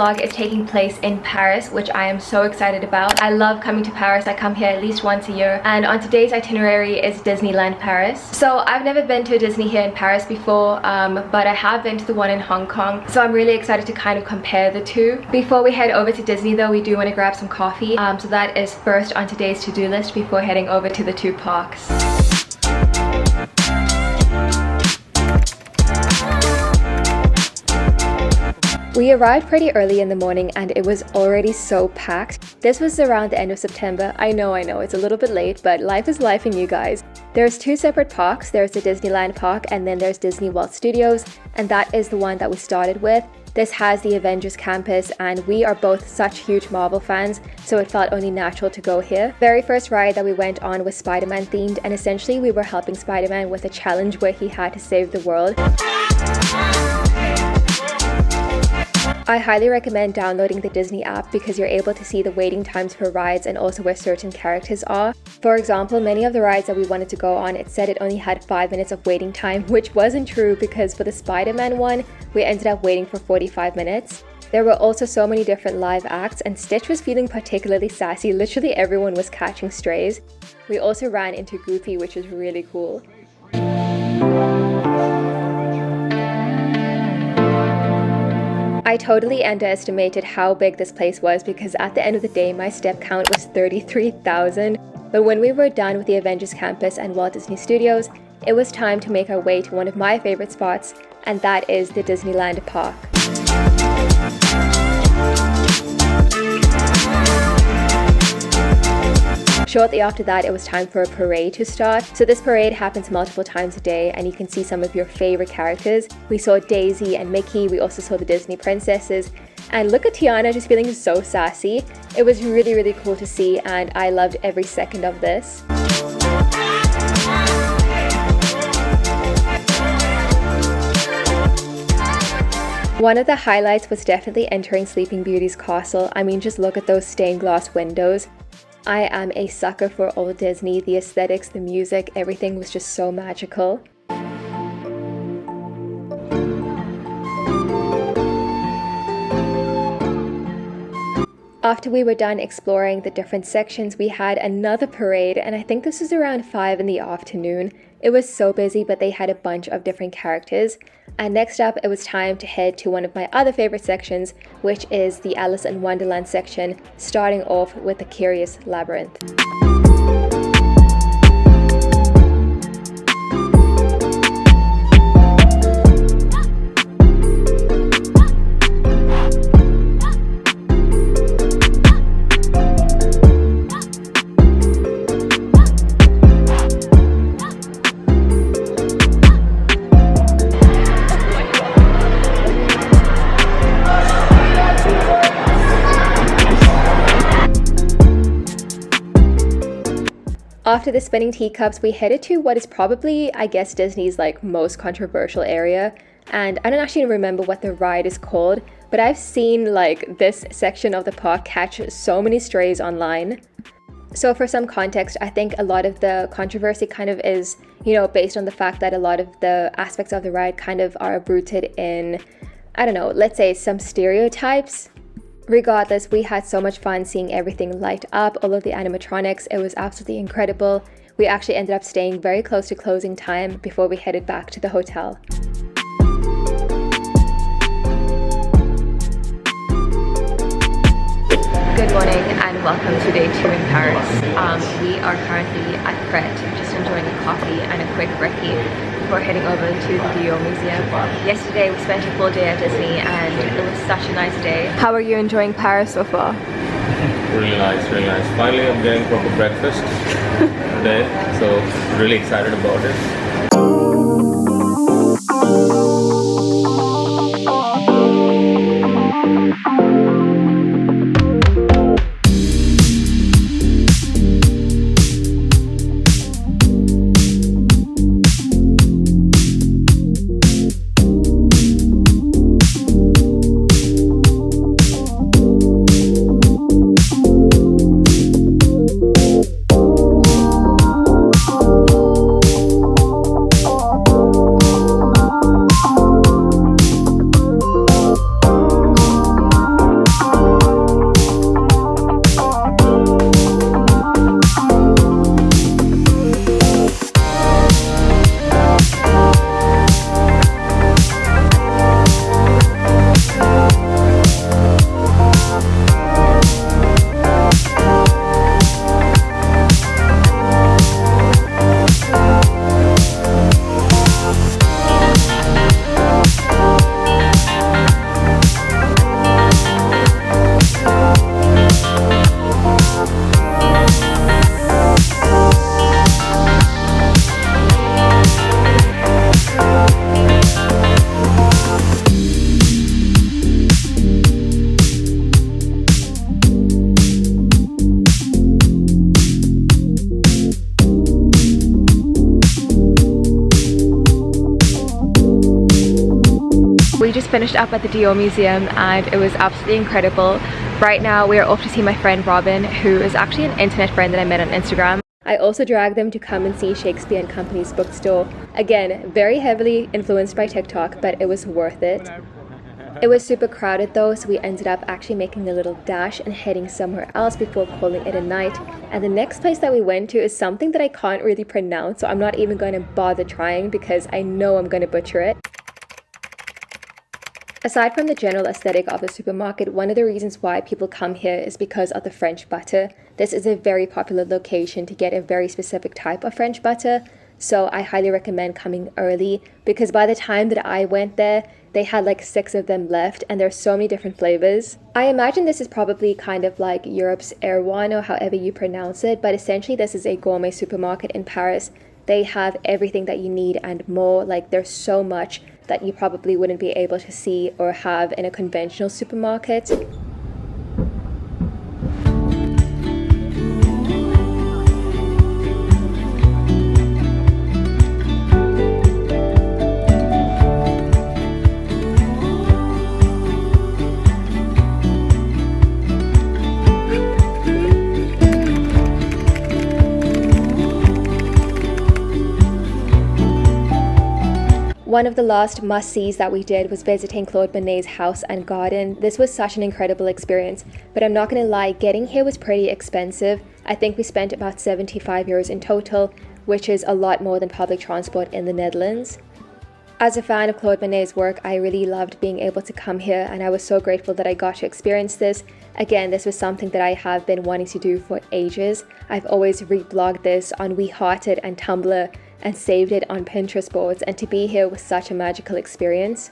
vlog is taking place in Paris, which I am so excited about. I love coming to Paris. I come here at least once a year, and on today's itinerary is Disneyland Paris. So I've never been to a Disney here in Paris before, but I have been to the one in Hong Kong, so I'm really excited to kind of compare the two. Before we head over to Disney though, we do want to grab some coffee, so that is first on today's to-do list before heading over to the two parks. We arrived pretty early in the morning and it was already so packed. This was around the end of September. I know, it's a little bit late, but life is lifing, you guys. There's two separate parks. There's the Disneyland park and then there's Disney World Studios, and that is the one that we started with. This has the Avengers campus and we are both such huge Marvel fans, so it felt only natural to go here. Very first ride that we went on was Spider-Man themed, and essentially we were helping Spider-Man with a challenge where he had to save the world. I highly recommend downloading the Disney app because you're able to see the waiting times for rides and also where certain characters are. For example, many of the rides that we wanted to go on, it said it only had 5 minutes of waiting time, which wasn't true because for the Spider-Man one, we ended up waiting for 45 minutes. There were also so many different live acts and Stitch was feeling particularly sassy. Literally everyone was catching strays. We also ran into Goofy, which is really cool. I totally underestimated how big this place was because at the end of the day, my step count was 33,000. But when we were done with the Avengers campus and Walt Disney Studios, it was time to make our way to one of my favorite spots, and that is the Disneyland park. Shortly after that, it was time for a parade to start. So this parade happens multiple times a day and you can see some of your favorite characters. We saw Daisy and Mickey, we also saw the Disney princesses. And look at Tiana just feeling so sassy. It was really, really cool to see and I loved every second of this. One of the highlights was definitely entering Sleeping Beauty's castle. I mean, just look at those stained glass windows. I am a sucker for old Disney. The aesthetics, the music, everything was just so magical. After we were done exploring the different sections, we had another parade, and I think this was around 5 in the afternoon. It was so busy, but they had a bunch of different characters. And next up, it was time to head to one of my other favorite sections, which is the Alice in Wonderland section, starting off with the Curious Labyrinth. After the spinning teacups, we headed to what is probably, I guess, Disney's most controversial area. And I don't actually remember what the ride is called, but I've seen this section of the park catch so many strays online. So for some context, I think a lot of the controversy kind of is, based on the fact that a lot of the aspects of the ride kind of are rooted in, I don't know, let's say some stereotypes. Regardless, we had so much fun seeing everything light up, all of the animatronics. It was absolutely incredible. We actually ended up staying very close to closing time before we headed back to the hotel. Good morning and welcome to day 2 in Paris. We are currently at Pret, just enjoying a coffee and a quick brekkie before heading over to the Dior Museum. Yesterday we spent a full day at Disney and it was such a nice day. How are you enjoying Paris so far? Really nice, really nice. Finally I'm getting proper breakfast today, so really excited about it. finished up at the Dior Museum and it was absolutely incredible. Right now we are off to see my friend Robin, who is actually an internet friend that I met on Instagram. I also dragged them to come and see Shakespeare & Company's bookstore. Again, very heavily influenced by TikTok, but it was worth it. It was super crowded though, so we ended up actually making a little dash and heading somewhere else before calling it a night. And the next place that we went to is something that I can't really pronounce, so I'm not even going to bother trying because I know I'm going to butcher it. Aside from the general aesthetic of the supermarket, one of the reasons why people come here is because of the French butter. This is a very popular location to get a very specific type of French butter, so I highly recommend coming early because by the time that I went there, they had like 6 of them left and there's so many different flavors. I imagine this is probably kind of like Europe's Erewhon or however you pronounce it, but essentially this is a gourmet supermarket in Paris. They have everything that you need and more. Like there's so much that you probably wouldn't be able to see or have in a conventional supermarket. One of the last must-sees that we did was visiting Claude Monet's house and garden. This was such an incredible experience, but I'm not gonna lie, getting here was pretty expensive. I think we spent about 75 euros in total, which is a lot more than public transport in the Netherlands. As a fan of Claude Monet's work, I really loved being able to come here and I was so grateful that I got to experience this. Again, this was something that I have been wanting to do for ages. I've always reblogged this on WeHearted and Tumblr and saved it on Pinterest boards, and to be here was such a magical experience.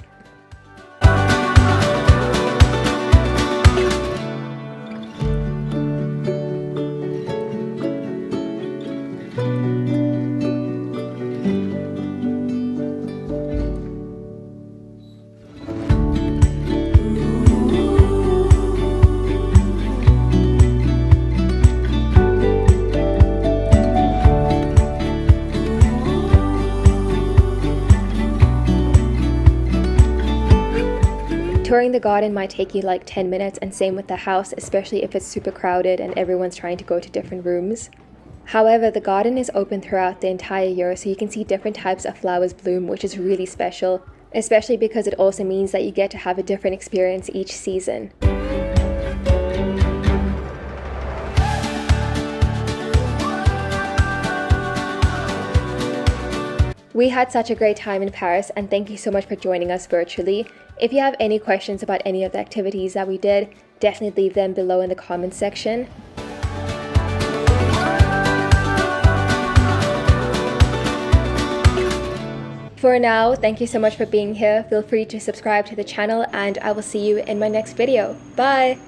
Touring the garden might take you like 10 minutes, and same with the house, especially if it's super crowded and everyone's trying to go to different rooms. However, the garden is open throughout the entire year, so you can see different types of flowers bloom, which is really special, especially because it also means that you get to have a different experience each season. We had such a great time in Paris, and thank you so much for joining us virtually. If you have any questions about any of the activities that we did, definitely leave them below in the comments section. For now, thank you so much for being here. Feel free to subscribe to the channel and I will see you in my next video. Bye!